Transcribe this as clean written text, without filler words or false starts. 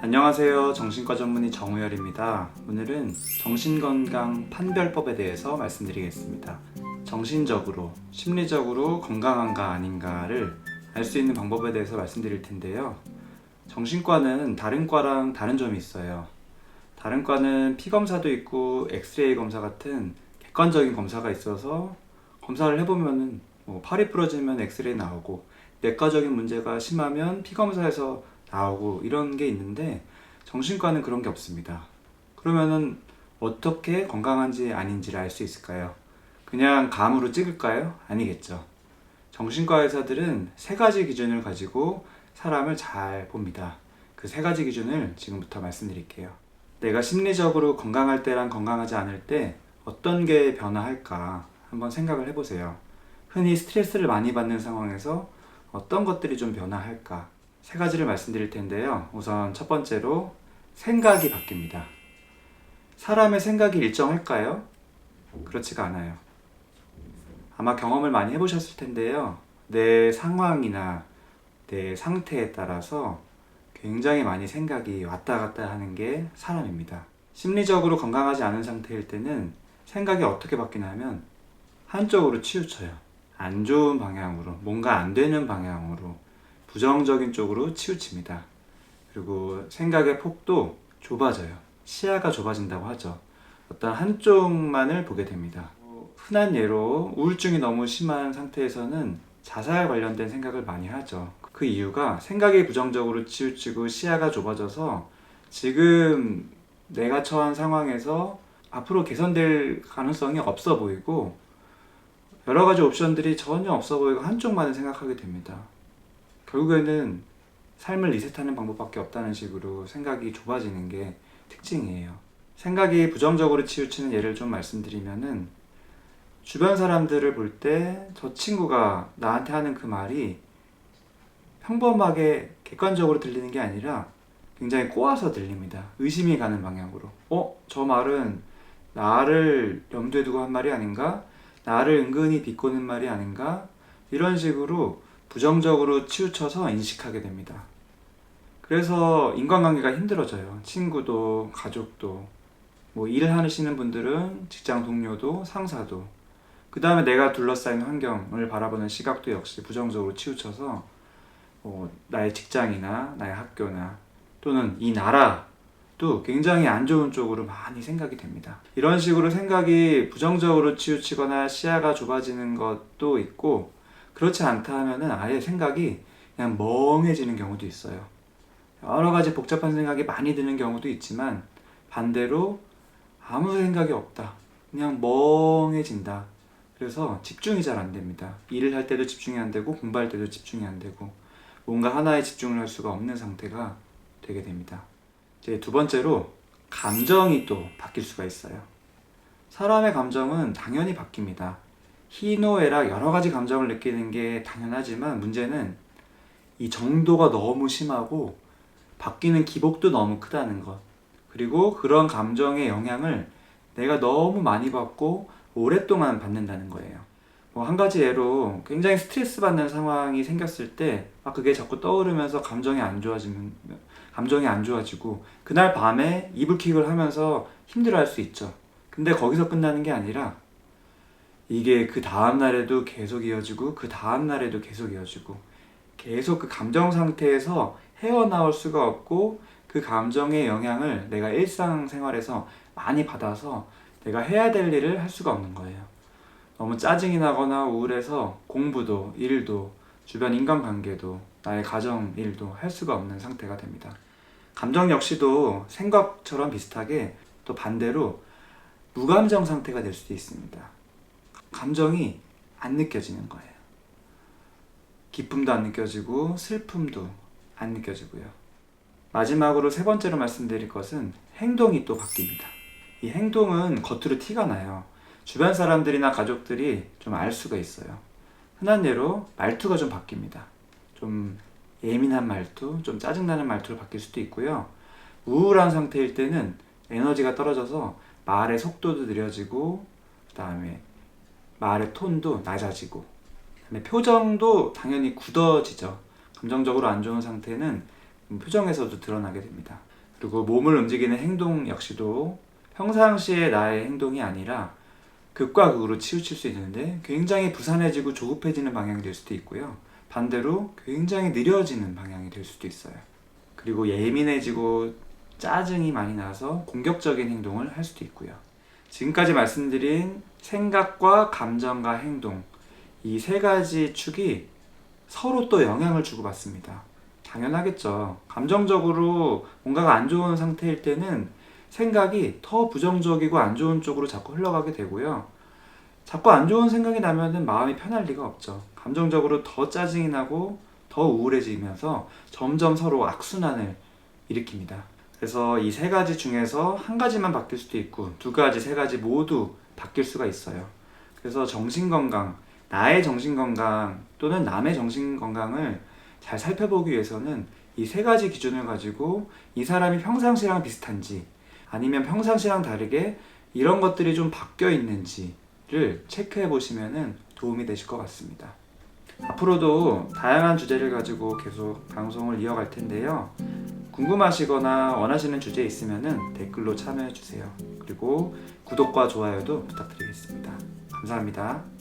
안녕하세요. 정신과 전문의 정우열입니다. 오늘은 정신건강 판별법에 대해서 말씀드리겠습니다. 정신적으로, 심리적으로 건강한가 아닌가를 알 수 있는 방법에 대해서 말씀드릴 텐데요. 정신과는 다른 과랑 다른 점이 있어요. 다른 과는 피검사도 있고 엑스레이 검사 같은 객관적인 검사가 있어서 검사를 해보면 팔이 부러지면 엑스레이 나오고 내과적인 문제가 심하면 피검사에서 나오고 이런 게 있는데 정신과는 그런 게 없습니다. 그러면은 어떻게 건강한지 아닌지를 알 수 있을까요? 그냥 감으로 찍을까요? 아니겠죠. 정신과 의사들은 세 가지 기준을 가지고 사람을 잘 봅니다. 그 세 가지 기준을 지금부터 말씀드릴게요. 내가 심리적으로 건강할 때랑 건강하지 않을 때 어떤 게 변화할까 한번 생각을 해보세요. 흔히 스트레스를 많이 받는 상황에서 어떤 것들이 좀 변화할까? 세 가지를 말씀드릴 텐데요. 우선 첫 번째로 생각이 바뀝니다. 사람의 생각이 일정할까요? 그렇지가 않아요. 아마 경험을 많이 해보셨을 텐데요. 내 상황이나 내 상태에 따라서 굉장히 많이 생각이 왔다 갔다 하는 게 사람입니다. 심리적으로 건강하지 않은 상태일 때는 생각이 어떻게 바뀌냐면 한쪽으로 치우쳐요. 안 좋은 방향으로, 뭔가 안 되는 방향으로, 부정적인 쪽으로 치우칩니다. 그리고 생각의 폭도 좁아져요. 시야가 좁아진다고 하죠. 어떤 한쪽만을 보게 됩니다. 흔한 예로 우울증이 너무 심한 상태에서는 자살 관련된 생각을 많이 하죠. 그 이유가 생각이 부정적으로 치우치고 시야가 좁아져서 지금 내가 처한 상황에서 앞으로 개선될 가능성이 없어 보이고 여러 가지 옵션들이 전혀 없어 보이고 한쪽만을 생각하게 됩니다. 결국에는 삶을 리셋하는 방법밖에 없다는 식으로 생각이 좁아지는 게 특징이에요. 생각이 부정적으로 치우치는 예를 좀 말씀드리면은 주변 사람들을 볼 때 저 친구가 나한테 하는 그 말이 평범하게 객관적으로 들리는 게 아니라 굉장히 꼬아서 들립니다. 의심이 가는 방향으로. 저 말은 나를 염두에 두고 한 말이 아닌가? 나를 은근히 비꼬는 말이 아닌가? 이런 식으로 부정적으로 치우쳐서 인식하게 됩니다. 그래서 인간관계가 힘들어져요. 친구도, 가족도, 일을 하시는 분들은 직장 동료도, 상사도. 그 다음에 내가 둘러싸인 환경을 바라보는 시각도 역시 부정적으로 치우쳐서 나의 직장이나 나의 학교나 또는 이 나라도 굉장히 안 좋은 쪽으로 많이 생각이 됩니다. 이런 식으로 생각이 부정적으로 치우치거나 시야가 좁아지는 것도 있고 그렇지 않다 하면은 아예 생각이 그냥 멍해지는 경우도 있어요. 여러 가지 복잡한 생각이 많이 드는 경우도 있지만 반대로 아무 생각이 없다. 그냥 멍해진다. 그래서 집중이 잘 안 됩니다. 일을 할 때도 집중이 안 되고 공부할 때도 집중이 안 되고 뭔가 하나에 집중을 할 수가 없는 상태가 되게 됩니다. 이제 두 번째로 감정이 또 바뀔 수가 있어요. 사람의 감정은 당연히 바뀝니다. 희노애락 여러 가지 감정을 느끼는 게 당연하지만 문제는 이 정도가 너무 심하고 바뀌는 기복도 너무 크다는 것. 그리고 그런 감정의 영향을 내가 너무 많이 받고 오랫동안 받는다는 거예요. 한 가지 예로 굉장히 스트레스 받는 상황이 생겼을 때 그게 자꾸 떠오르면서 감정이 안 좋아지고 그날 밤에 이불킥을 하면서 힘들어할 수 있죠. 근데 거기서 끝나는 게 아니라 이게 그 다음날에도 계속 이어지고 그 다음날에도 계속 이어지고 계속 그 감정 상태에서 헤어나올 수가 없고 그 감정의 영향을 내가 일상생활에서 많이 받아서 내가 해야 될 일을 할 수가 없는 거예요. 너무 짜증이 나거나 우울해서 공부도 일도 주변 인간관계도 나의 가정 일도 할 수가 없는 상태가 됩니다. 감정 역시도 생각처럼 비슷하게 또 반대로 무감정 상태가 될 수도 있습니다. 감정이 안 느껴지는 거예요. 기쁨도 안 느껴지고 슬픔도 안 느껴지고요. 마지막으로 세 번째로 말씀드릴 것은 행동이 또 바뀝니다. 이 행동은 겉으로 티가 나요. 주변 사람들이나 가족들이 좀 알 수가 있어요. 흔한 예로 말투가 좀 바뀝니다. 좀 예민한 말투, 좀 짜증나는 말투로 바뀔 수도 있고요. 우울한 상태일 때는 에너지가 떨어져서 말의 속도도 느려지고 그 다음에 말의 톤도 낮아지고 그다음에 표정도 당연히 굳어지죠. 감정적으로 안 좋은 상태는 표정에서도 드러나게 됩니다. 그리고 몸을 움직이는 행동 역시도 평상시의 나의 행동이 아니라 극과 극으로 치우칠 수 있는데 굉장히 부산해지고 조급해지는 방향이 될 수도 있고요. 반대로 굉장히 느려지는 방향이 될 수도 있어요. 그리고 예민해지고 짜증이 많이 나서 공격적인 행동을 할 수도 있고요. 지금까지 말씀드린 생각과 감정과 행동, 이 세 가지 축이 서로 또 영향을 주고받습니다. 당연하겠죠. 감정적으로 뭔가가 안 좋은 상태일 때는 생각이 더 부정적이고 안 좋은 쪽으로 자꾸 흘러가게 되고요. 자꾸 안 좋은 생각이 나면은 마음이 편할 리가 없죠. 감정적으로 더 짜증이 나고 더 우울해지면서 점점 서로 악순환을 일으킵니다. 그래서 이 세 가지 중에서 한 가지만 바뀔 수도 있고 두 가지, 세 가지 모두 바뀔 수가 있어요. 그래서 정신건강, 나의 정신건강 또는 남의 정신건강을 잘 살펴보기 위해서는 이 세 가지 기준을 가지고 이 사람이 평상시랑 비슷한지 아니면 평상시랑 다르게 이런 것들이 좀 바뀌어 있는지를 체크해 보시면 도움이 되실 것 같습니다. 앞으로도 다양한 주제를 가지고 계속 방송을 이어갈 텐데요. 궁금하시거나 원하시는 주제 있으면 댓글로 참여해 주세요. 그리고 구독과 좋아요도 부탁드리겠습니다. 감사합니다.